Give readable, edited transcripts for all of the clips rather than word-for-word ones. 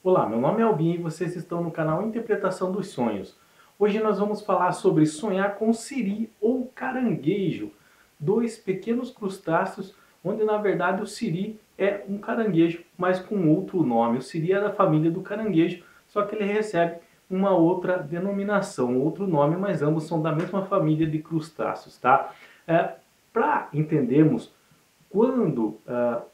Olá, meu nome é Albin e vocês estão no canal Interpretação dos Sonhos. Hoje nós vamos falar sobre sonhar com siri ou caranguejo, dois pequenos crustáceos, onde na verdade o siri é um caranguejo, mas com outro nome. O siri é da família do caranguejo, só que ele recebe uma outra denominação, outro nome, mas ambos são da mesma família de crustáceos, tá? Para entendermos quando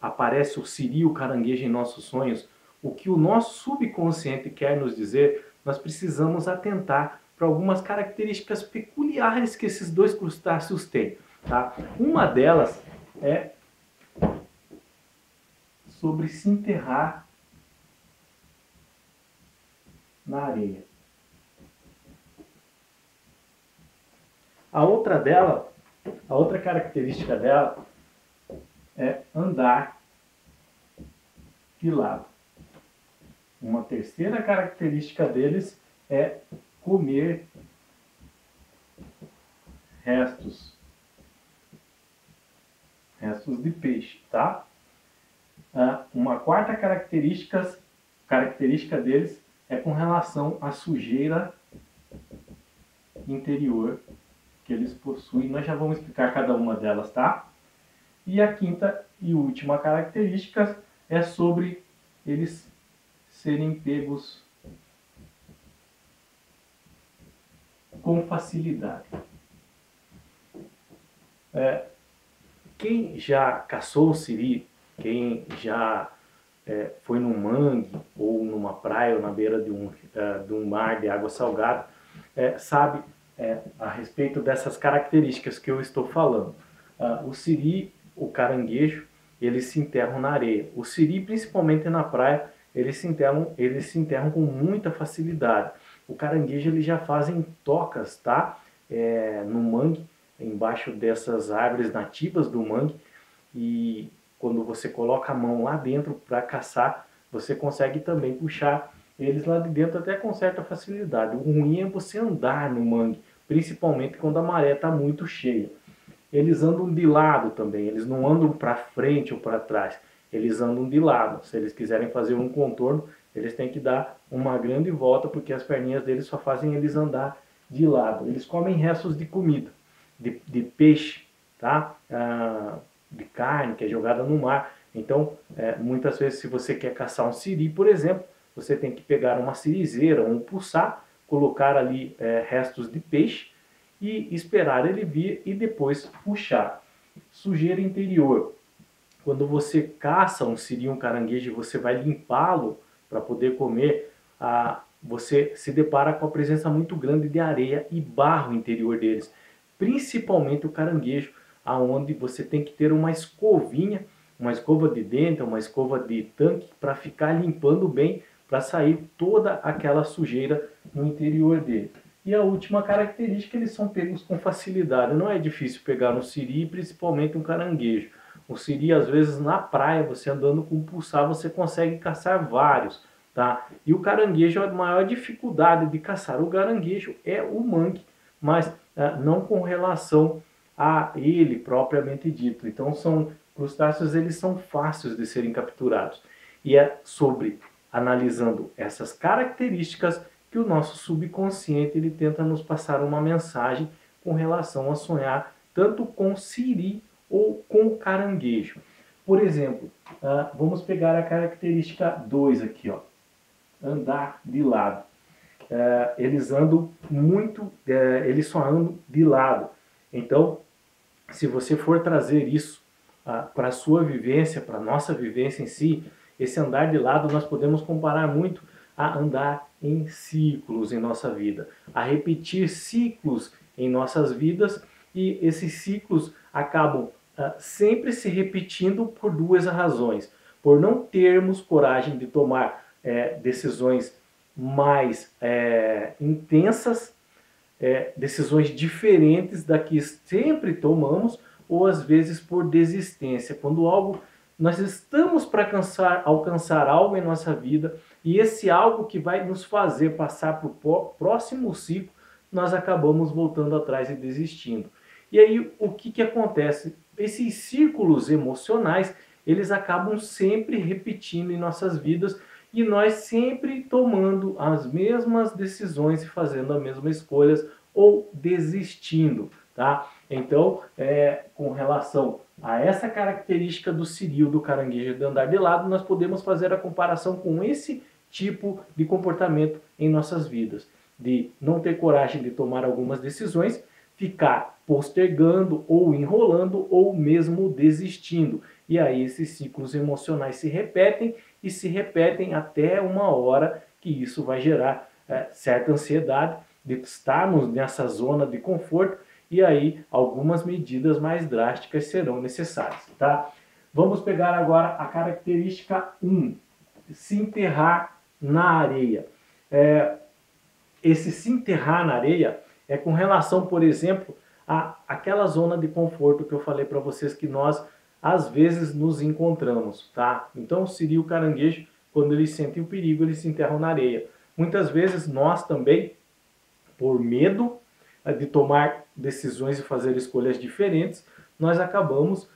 aparece o siri e o caranguejo em nossos sonhos, o que o nosso subconsciente quer nos dizer, nós precisamos atentar para algumas características peculiares que esses dois crustáceos têm. Tá? Uma delas é sobre se enterrar na areia. A outra característica dela é andar de lado. Uma terceira característica deles é comer restos de peixe, tá? Uma quarta característica deles é com relação à sujeira interior que eles possuem. Nós já vamos explicar cada uma delas, tá? E a quinta e última característica é sobre eles serem pegos com facilidade. Quem já caçou o siri, quem já foi num mangue ou numa praia ou na beira de um mar de água salgada, sabe a respeito dessas características que eu estou falando. O siri, o caranguejo, eles se enterram na areia. O siri, principalmente na praia, eles se enterram com muita facilidade. O caranguejo, eles já fazem tocas, tá? No mangue, embaixo dessas árvores nativas do mangue, e quando você coloca a mão lá dentro para caçar, você consegue também puxar eles lá de dentro até com certa facilidade. O ruim é você andar no mangue, principalmente quando a maré está muito cheia. Eles andam de lado também, eles não andam para frente ou para trás, eles andam de lado. Se eles quiserem fazer um contorno, eles têm que dar uma grande volta, porque as perninhas deles só fazem eles andar de lado. Eles comem restos de comida, de peixe, tá? De carne que é jogada no mar. Então, muitas vezes, se você quer caçar um siri, por exemplo, você tem que pegar uma sirizeira, um pulsar, colocar ali restos de peixe e esperar ele vir e depois puxar. Sujeira interior. Quando você caça um siri, um caranguejo, e você vai limpá-lo para poder comer, você se depara com a presença muito grande de areia e barro interior deles. Principalmente o caranguejo, aonde você tem que ter uma escovinha, uma escova de dente, uma escova de tanque, para ficar limpando bem, para sair toda aquela sujeira no interior dele. E a última característica, eles são pegos com facilidade. Não é difícil pegar um siri, principalmente um caranguejo. O siri, às vezes, na praia, você andando com um pulsar, você consegue caçar vários, tá? E o caranguejo, a maior dificuldade de caçar o caranguejo é o mangue, mas não com relação a ele propriamente dito. Então, são crustáceos, eles são fáceis de serem capturados. E é sobre analisando essas características que o nosso subconsciente ele tenta nos passar uma mensagem com relação a sonhar tanto com siri ou com caranguejo. Por exemplo, vamos pegar a característica 2 aqui, ó, andar de lado. Eles andam muito, eles só andam de lado. Então, se você for trazer isso para a sua vivência, para a nossa vivência em si, esse andar de lado nós podemos comparar muito a andar em ciclos em nossa vida, a repetir ciclos em nossas vidas, e esses ciclos acabam sempre se repetindo por duas razões: por não termos coragem de tomar decisões mais intensas, decisões diferentes da que sempre tomamos, ou às vezes por desistência, quando nós estamos para alcançar algo em nossa vida, e esse algo que vai nos fazer passar para o próximo ciclo, nós acabamos voltando atrás e desistindo. E aí o que acontece? Esses círculos emocionais, eles acabam sempre repetindo em nossas vidas, e nós sempre tomando as mesmas decisões e fazendo as mesmas escolhas ou desistindo, tá? Então, com relação a essa característica do ciril, do caranguejo de andar de lado, nós podemos fazer a comparação com esse tipo de comportamento em nossas vidas, de não ter coragem de tomar algumas decisões, ficar postergando ou enrolando ou mesmo desistindo. E aí esses ciclos emocionais se repetem e se repetem até uma hora que isso vai gerar certa ansiedade de estarmos nessa zona de conforto, e aí algumas medidas mais drásticas serão necessárias, tá? Vamos pegar agora a característica 1, se enterrar na areia. Esse se enterrar na areia é com relação, por exemplo, àquela zona de conforto que eu falei para vocês que nós às vezes nos encontramos, tá? Então o siri e o caranguejo, quando eles sentem o perigo, eles se enterram na areia. Muitas vezes nós também, por medo de tomar decisões e fazer escolhas diferentes, nós acabamos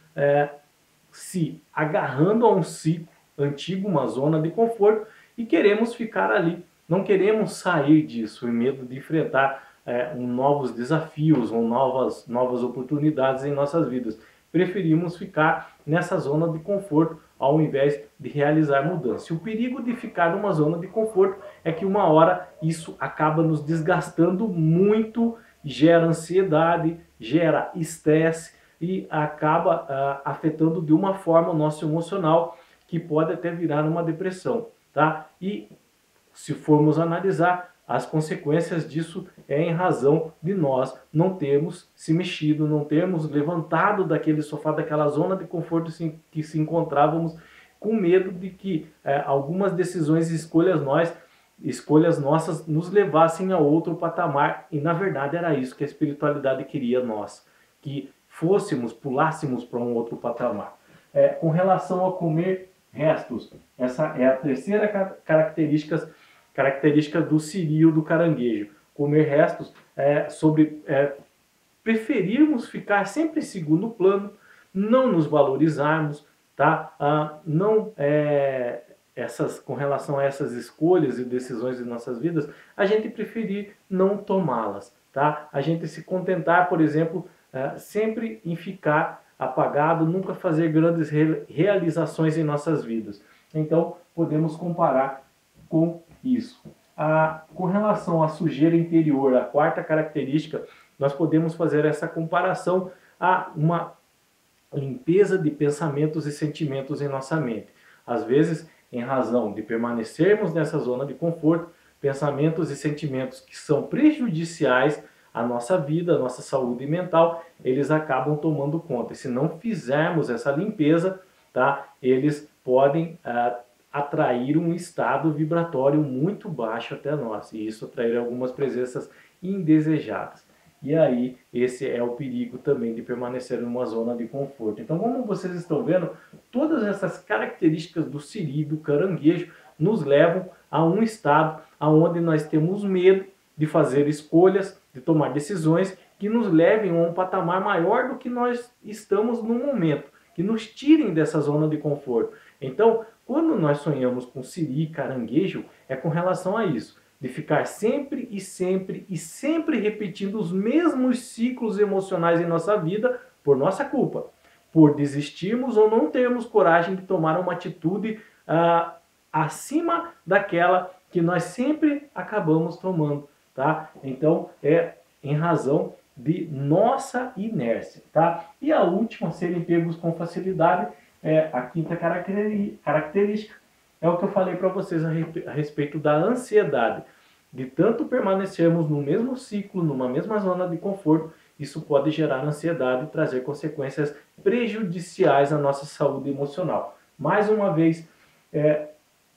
se agarrando a um ciclo antigo, uma zona de conforto, e queremos ficar ali. Não queremos sair disso, em medo de enfrentar novos desafios ou novas oportunidades em nossas vidas. Preferimos ficar nessa zona de conforto ao invés de realizar mudança. E o perigo de ficar numa zona de conforto é que uma hora isso acaba nos desgastando muito, gera ansiedade, gera estresse e acaba afetando de uma forma o nosso emocional, que pode até virar uma depressão, tá? E se formos analisar, as consequências disso é em razão de nós não termos se mexido, não termos levantado daquele sofá, daquela zona de conforto que se encontrávamos, com medo de que algumas decisões e escolhas nossas nos levassem a outro patamar, e na verdade era isso que a espiritualidade queria nós, que pulássemos para um outro patamar. Com relação a comer restos, essa é a terceira característica do siri ou do caranguejo. Comer restos sobre preferirmos ficar sempre em segundo plano, não nos valorizarmos, tá? Com relação a essas escolhas e decisões de nossas vidas, a gente preferir não tomá-las, tá? A gente se contentar, por exemplo, sempre em ficar apagado, nunca fazer grandes realizações em nossas vidas. Então, podemos comparar com isso. Com relação à sujeira interior, a quarta característica, nós podemos fazer essa comparação a uma limpeza de pensamentos e sentimentos em nossa mente. Às vezes, em razão de permanecermos nessa zona de conforto, pensamentos e sentimentos que são prejudiciais à nossa vida, à nossa saúde mental, eles acabam tomando conta. E se não fizermos essa limpeza, tá, eles podem atrair um estado vibratório muito baixo até nós, e isso atrair algumas presenças indesejadas. E aí, esse é o perigo também de permanecer numa zona de conforto. Então, como vocês estão vendo, todas essas características do siri, do caranguejo, nos levam a um estado onde nós temos medo de fazer escolhas, de tomar decisões que nos levem a um patamar maior do que nós estamos no momento, que nos tirem dessa zona de conforto. Então, quando nós sonhamos com siri, caranguejo, é com relação a isso, de ficar sempre e sempre e sempre repetindo os mesmos ciclos emocionais em nossa vida por nossa culpa, por desistirmos ou não termos coragem de tomar uma atitude acima daquela que nós sempre acabamos tomando, tá? Então, é em razão de nossa inércia, tá? E a última, serem pegos com facilidade, a quinta característica, é o que eu falei para vocês a respeito da ansiedade. De tanto permanecermos no mesmo ciclo, numa mesma zona de conforto, isso pode gerar ansiedade e trazer consequências prejudiciais à nossa saúde emocional. Mais uma vez,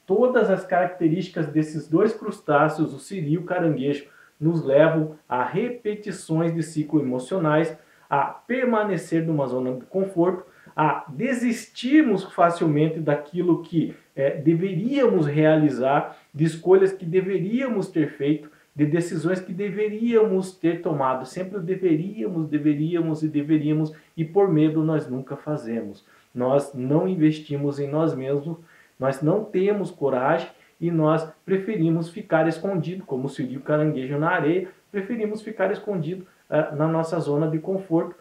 todas as características desses dois crustáceos, o siri e o caranguejo, nos levam a repetições de ciclos emocionais, a permanecer numa zona de conforto, a desistirmos facilmente daquilo que deveríamos realizar, de escolhas que deveríamos ter feito, de decisões que deveríamos ter tomado. Sempre deveríamos, e por medo nós nunca fazemos. Nós não investimos em nós mesmos, nós não temos coragem e nós preferimos ficar escondido, como o siri e o caranguejo na areia, preferimos ficar escondido na nossa zona de conforto,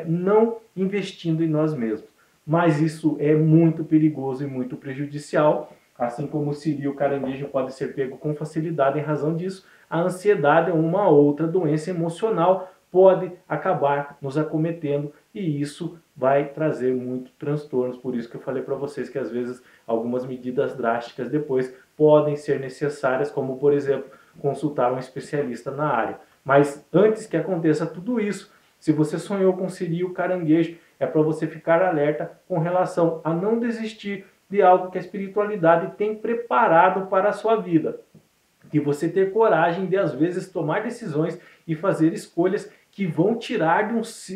não investindo em nós mesmos. Mas isso é muito perigoso e muito prejudicial, assim como o siri e o caranguejo podem ser pego com facilidade em razão disso. A ansiedade é uma outra doença emocional, pode acabar nos acometendo e isso vai trazer muito transtornos. Por isso que eu falei para vocês que às vezes algumas medidas drásticas depois podem ser necessárias, como por exemplo, consultar um especialista na área. Mas antes que aconteça tudo isso, se você sonhou com siri e o caranguejo, é para você ficar alerta com relação a não desistir de algo que a espiritualidade tem preparado para a sua vida. E você ter coragem de, às vezes, tomar decisões e fazer escolhas que vão tirar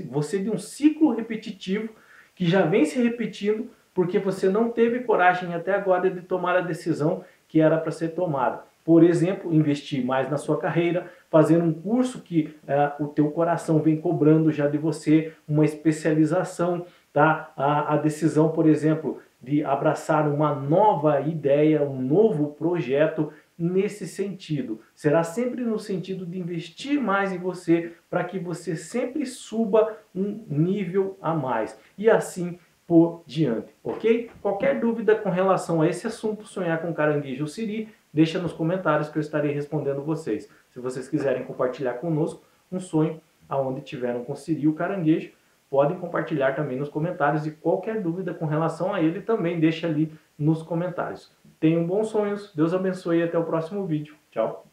você de um ciclo repetitivo que já vem se repetindo porque você não teve coragem até agora de tomar a decisão que era para ser tomada. Por exemplo, investir mais na sua carreira, fazer um curso que o teu coração vem cobrando já de você, uma especialização, tá? A decisão, por exemplo, de abraçar uma nova ideia, um novo projeto nesse sentido. Será sempre no sentido de investir mais em você para que você sempre suba um nível a mais. E assim por diante, ok? Qualquer dúvida com relação a esse assunto, sonhar com caranguejo ou siri, deixa nos comentários que eu estarei respondendo vocês. Se vocês quiserem compartilhar conosco um sonho aonde tiveram com siri ou caranguejo, podem compartilhar também nos comentários e qualquer dúvida com relação a ele também deixa ali nos comentários. Tenham bons sonhos, Deus abençoe e até o próximo vídeo. Tchau!